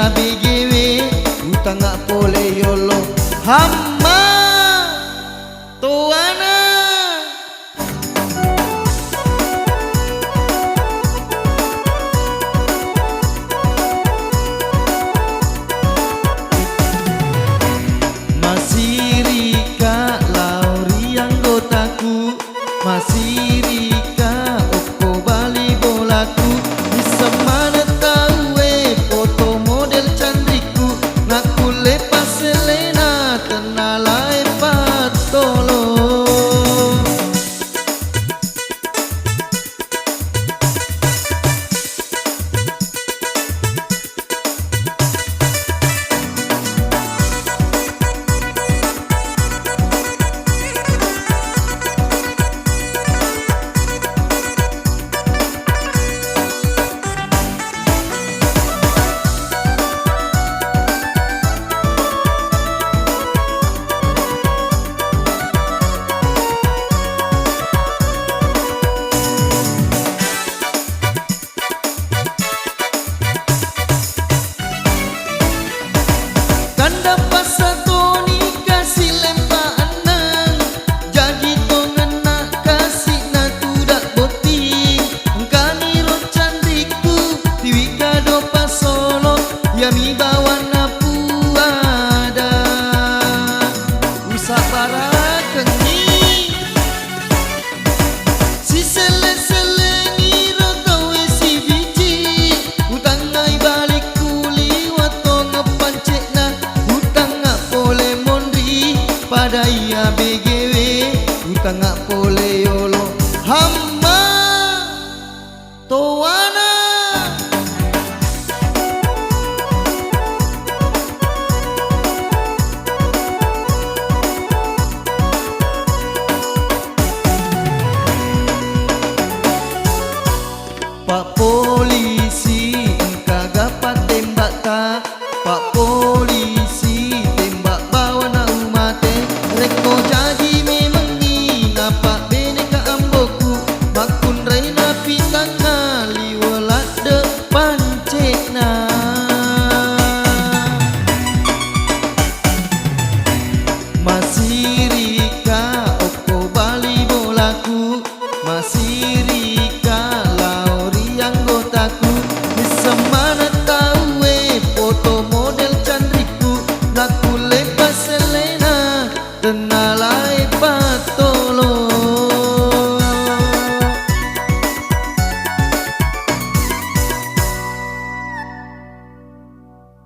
iya BGW utang ngak pole yolo hama tuana masih Rika Lauri anggotaku masih Rika Oko Bali bolaku bisa mana tahu foto model cantikku ngaku lepas Selena tenalai patolo kanda pasato ni kasih lempaan nang jadi tongan nak kasih na tudak boti engkani ro cantikku tiwi kado pasolo yami bawa na puada usah para kenyi si sele-sele ni ro tawe si biji utang ngai balik kuli wato ngepancek na pada iya BGW utang ngak pole yolo hama towana Pak Polisi engkau dapat tembak tak Pak Polisi